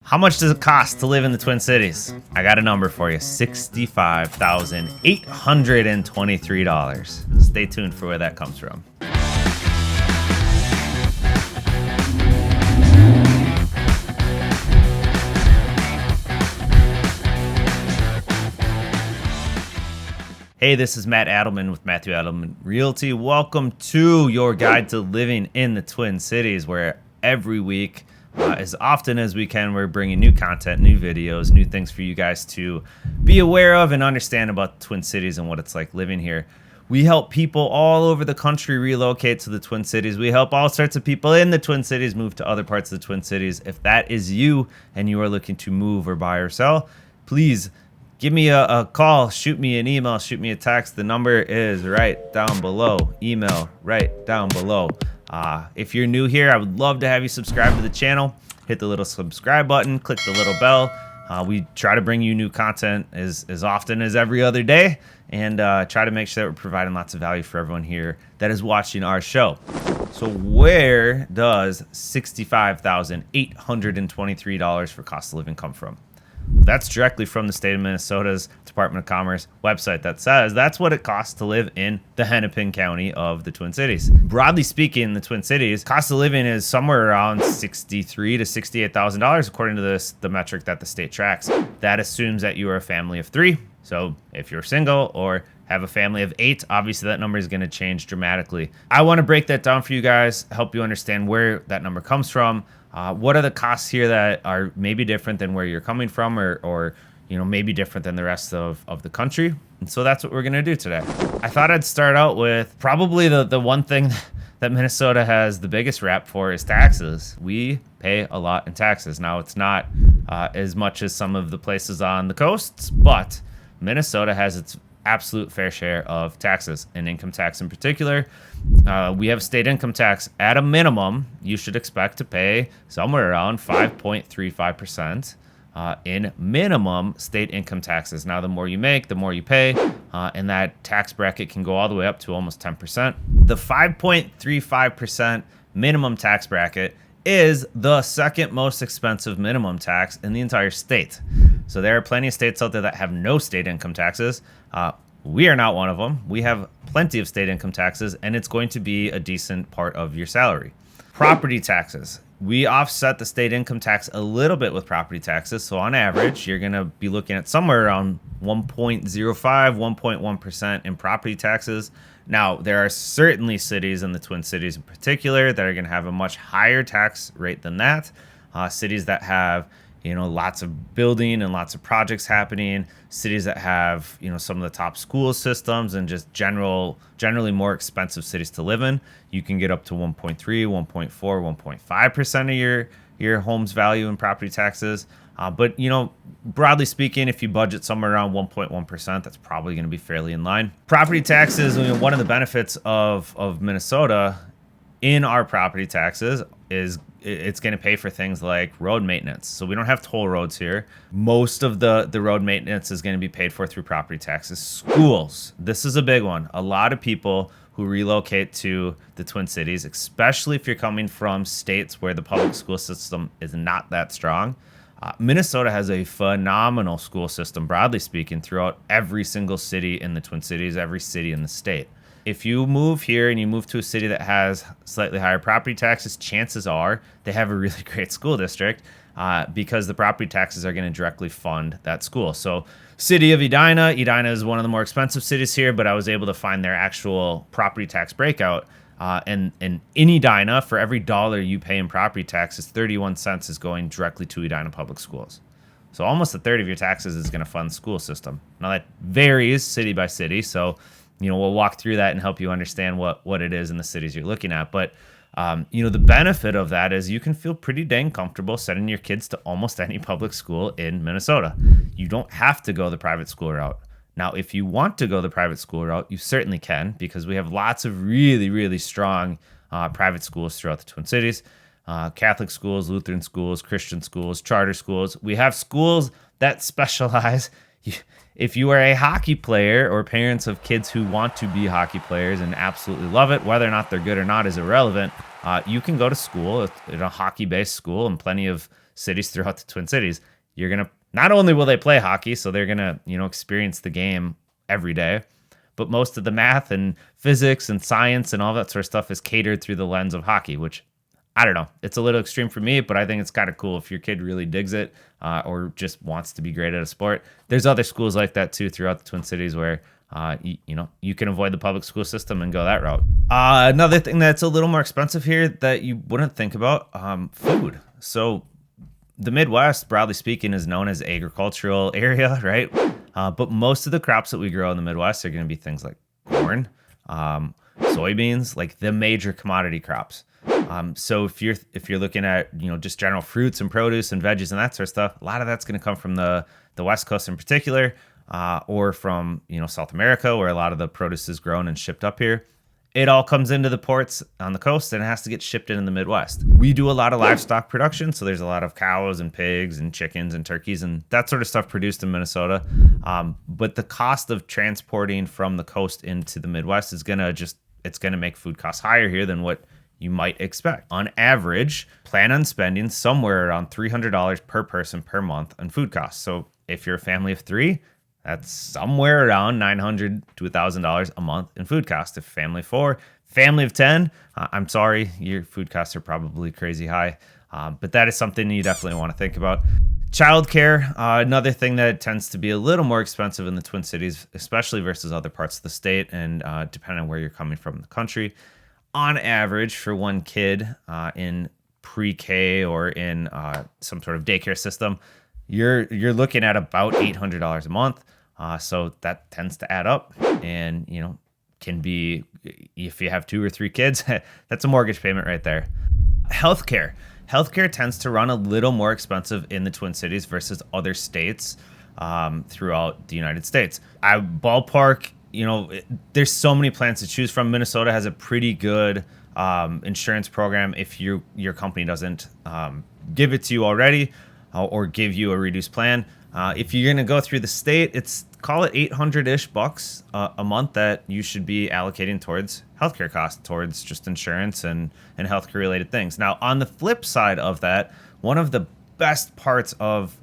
How much does it cost to live in the Twin Cities? I got a number for you, $65,823. Stay tuned for where that comes from. Hey, this is Matt Adelman with Matthew Adelman Realty. Welcome to your guide to living in the Twin Cities, where every week, as often as we can, we're bringing new content, new videos, new things for you guys to be aware of and understand about the Twin Cities and what it's like living here. We help people all over the country relocate to the Twin Cities. We help all sorts of people in the Twin Cities move to other parts of the Twin Cities. If that is you and you are looking to move or buy or sell, please give me a call, shoot me an email, shoot me a text. The number is right down below. Email right down below. If you're new here, I would love to have you subscribe to the channel. Hit the little subscribe button, click the little bell. We try to bring you new content as often as every other day, and try to make sure that we're providing lots of value for everyone here that is watching our show. So where does $65,823 for cost of living come from? That's directly from the state of Minnesota's Department of Commerce website that says that's what it costs to live in the Hennepin County of the Twin Cities. Broadly speaking, in the Twin Cities, cost of living is somewhere around $63,000 to $68,000 according to the metric that the state tracks. That assumes that you are a family of three. So if you're single or have a family of 8, obviously that number is going to change dramatically. I want to break that down for you guys, help you understand where that number comes from. What are the costs here that are maybe different than where you're coming from, or maybe different than the rest of the country? And so that's what we're going to do today. I thought I'd start out with probably the one thing that Minnesota has the biggest rap for is taxes. We pay a lot in taxes. Now, it's not as much as some of the places on the coasts, but Minnesota has its absolute fair share of taxes, and income tax in particular. We have state income tax. At a minimum, you should expect to pay somewhere around 5.35% in minimum state income taxes. Now, the more you make, the more you pay, and that tax bracket can go all the way up to almost 10%. The 5.35% minimum tax bracket is the second most expensive minimum tax in the entire state. So there are plenty of states out there that have no state income taxes. We are not one of them. We have plenty of state income taxes, and it's going to be a decent part of your salary. Property taxes. We offset the state income tax a little bit with property taxes. So on average, you're going to be looking at somewhere around 1.05, 1.1% in property taxes. Now, there are certainly cities in the Twin Cities in particular that are going to have a much higher tax rate than that. Cities that have lots of building and lots of projects happening, cities that have, some of the top school systems and just generally more expensive cities to live in. You can get up to 1.3, 1.4, 1.5% of your home's value in property taxes. But broadly speaking, if you budget somewhere around 1.1%, that's probably going to be fairly in line. Property taxes, one of the benefits of Minnesota in our property taxes is it's going to pay for things like road maintenance. So we don't have toll roads here. Most of the road maintenance is going to be paid for through property taxes. Schools, this is a big one. A lot of people who relocate to the Twin Cities, especially if you're coming from states where the public school system is not that strong. Minnesota has a phenomenal school system, broadly speaking, throughout every single city in the Twin Cities, every city in the state. If you move here and you move to a city that has slightly higher property taxes, chances are they have a really great school district because the property taxes are going to directly fund that school. So city of Edina is one of the more expensive cities here, but I was able to find their actual property tax breakout. And in Edina, for every dollar you pay in property taxes, 31 cents is going directly to Edina Public Schools. So almost a third of your taxes is going to fund the school system. Now that varies city by city, so we'll walk through that and help you understand what it is in the cities you're looking at. But, the benefit of that is you can feel pretty dang comfortable sending your kids to almost any public school in Minnesota. You don't have to go the private school route. Now, if you want to go the private school route, you certainly can, because we have lots of really, really strong private schools throughout the Twin Cities. Catholic schools, Lutheran schools, Christian schools, charter schools. We have schools that specialize. If you are a hockey player or parents of kids who want to be hockey players and absolutely love it, whether or not they're good or not is irrelevant. You can go to school at a hockey-based school, and plenty of cities throughout the Twin Cities, you're going to, not only will they play hockey, so they're going to, experience the game every day, but most of the math and physics and science and all that sort of stuff is catered through the lens of hockey, which I don't know. It's a little extreme for me, but I think it's kind of cool if your kid really digs it or just wants to be great at a sport. There's other schools like that too throughout the Twin Cities where you can avoid the public school system and go that route. Another thing that's a little more expensive here that you wouldn't think about, food. So the Midwest, broadly speaking, is known as agricultural area, right? But most of the crops that we grow in the Midwest are going to be things like corn, soybeans, like the major commodity crops. So if you're looking at, just general fruits and produce and veggies and that sort of stuff, a lot of that's going to come from the West Coast in particular, or from, South America, where a lot of the produce is grown and shipped up here. It all comes into the ports on the coast and it has to get shipped in the Midwest. We do a lot of livestock production, so there's a lot of cows and pigs and chickens and turkeys and that sort of stuff produced in Minnesota. But the cost of transporting from the coast into the Midwest is it's gonna make food costs higher here than what you might expect. On average, plan on spending somewhere around $300 per person per month on food costs. So if you're a family of 3, that's somewhere around $900 to $1,000 a month in food costs. If family of 4, family of 10, I'm sorry, your food costs are probably crazy high. But that is something you definitely want to think about. Childcare, another thing that tends to be a little more expensive in the Twin Cities, especially versus other parts of the state, and depending on where you're coming from in the country. On average, for one kid in pre-K or in some sort of daycare system, you're looking at about $800 a month. So that tends to add up, and can be, if you have 2 or 3 kids, that's a mortgage payment right there. Healthcare tends to run a little more expensive in the Twin Cities versus other states throughout the United States. I ballpark, there's so many plans to choose from. Minnesota has a pretty good insurance program if your company doesn't give it to you already or give you a reduced plan. If you're going to go through the state, call it $800-ish bucks a month that you should be allocating towards healthcare costs, towards just insurance and healthcare related things. Now, on the flip side of that, one of the best parts of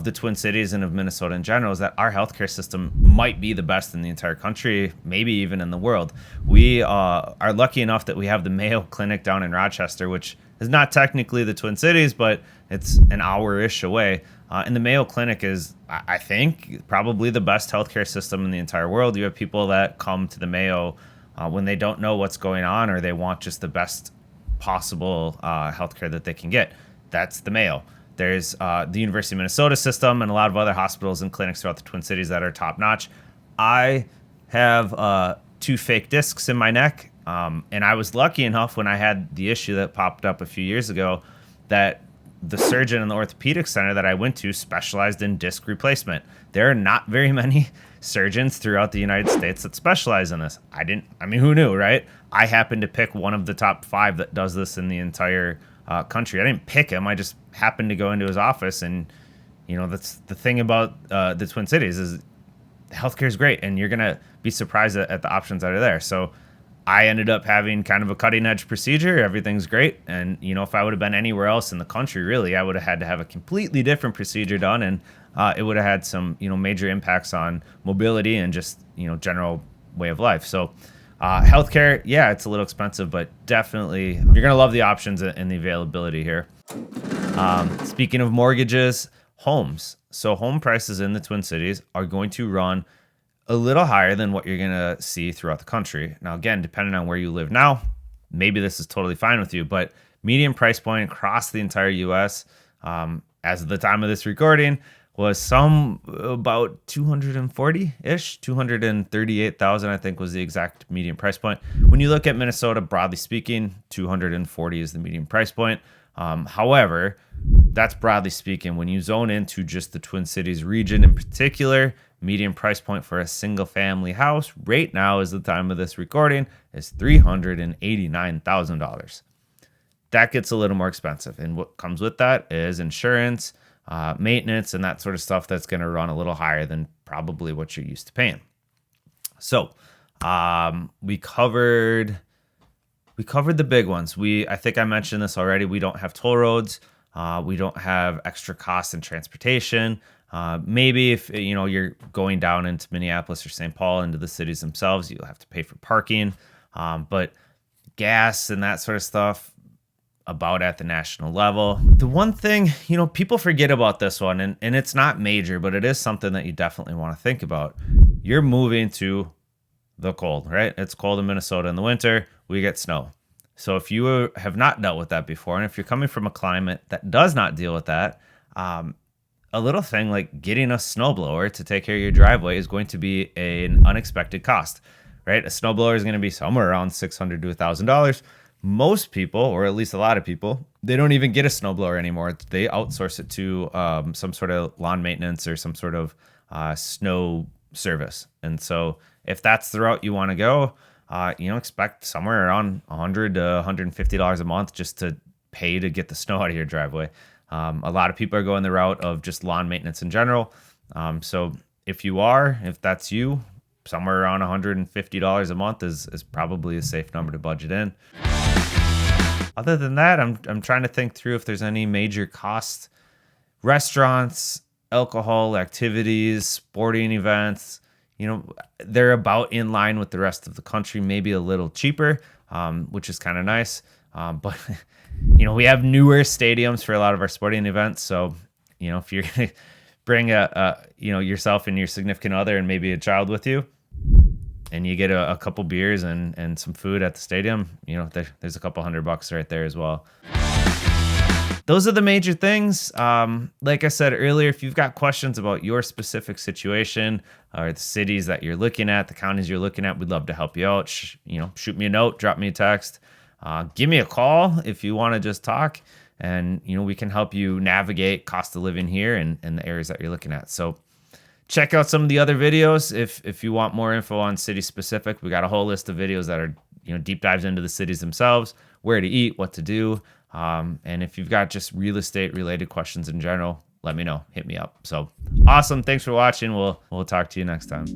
the Twin Cities and of Minnesota in general is that our healthcare system might be the best in the entire country, maybe even in the world. We are lucky enough that we have the Mayo Clinic down in Rochester, which is not technically the Twin Cities, but it's an hour-ish away. And the Mayo Clinic is, I think, probably the best healthcare system in the entire world. You have people that come to the Mayo when they don't know what's going on or they want just the best possible healthcare that they can get. That's the Mayo. There's the University of Minnesota system and a lot of other hospitals and clinics throughout the Twin Cities that are top-notch. I have 2 fake discs in my neck, and I was lucky enough when I had the issue that popped up a few years ago that the surgeon in the orthopedic center that I went to specialized in disc replacement. There are not very many surgeons throughout the United States that specialize in this. Who knew, right? I happened to pick one of the top 5 that does this in the entire country. I didn't pick him. I just happened to go into his office, and that's the thing about the Twin Cities is healthcare is great, and you're gonna be surprised at the options that are there. So I ended up having kind of a cutting edge procedure. Everything's great. And, if I would have been anywhere else in the country, really, I would have had to have a completely different procedure done. And it would have had some, major impacts on mobility and just, general way of life. So healthcare, yeah, it's a little expensive, but definitely you're going to love the options and the availability here. Speaking of mortgages, homes. So home prices in the Twin Cities are going to run a little higher than what you're going to see throughout the country. Now, again, depending on where you live now, maybe this is totally fine with you, but median price point across the entire U.S. As of the time of this recording was about 240-ish, 238,000, I think was the exact median price point. When you look at Minnesota, broadly speaking, 240 is the median price point. However, that's broadly speaking. When you zone into just the Twin Cities region in particular, median price point for a single family house right now, as the time of this recording, is $389,000. That gets a little more expensive. And what comes with that is insurance, maintenance, and that sort of stuff that's going to run a little higher than probably what you're used to paying. So we covered the big ones. I think I mentioned this already. We don't have toll roads. We don't have extra costs in transportation. Maybe if you're going down into Minneapolis or St. Paul, into the cities themselves, you'll have to pay for parking. But gas and that sort of stuff, about at the national level. The one thing, people forget about this one, and it's not major, but it is something that you definitely want to think about. You're moving to the cold, right? It's cold in Minnesota in the winter. We get snow. So if you have not dealt with that before, and if you're coming from a climate that does not deal with that, a little thing like getting a snowblower to take care of your driveway is going to be an unexpected cost, right? A snowblower is going to be somewhere around $600 to $1,000. Most people, or at least a lot of people, they don't even get a snowblower anymore. They outsource it to some sort of lawn maintenance or some sort of snow service. And so if that's the route you want to go, expect somewhere around $100 to $150 a month just to pay to get the snow out of your driveway. A lot of people are going the route of just lawn maintenance in general. So if that's you, somewhere around $150 a month is probably a safe number to budget in. Other than that, I'm trying to think through if there's any major costs. Restaurants, alcohol, activities, sporting events, they're about in line with the rest of the country, maybe a little cheaper, which is kind of nice. But, we have newer stadiums for a lot of our sporting events. So, if you're going to bring yourself and your significant other and maybe a child with you, and you get a couple beers and some food at the stadium, there's a couple $100 right there as well. Those are the major things. Like I said earlier, if you've got questions about your specific situation or the cities that you're looking at, the counties you're looking at, we'd love to help you out. Shoot me a note, drop me a text, give me a call if you want to just talk, and we can help you navigate cost of living here and the areas that you're looking at. So check out some of the other videos if you want more info on city specific. We got a whole list of videos that are deep dives into the cities themselves, where to eat, what to do. And if you've got just real estate related questions in general, let me know. Hit me up. So awesome. Thanks for watching. We'll talk to you next time.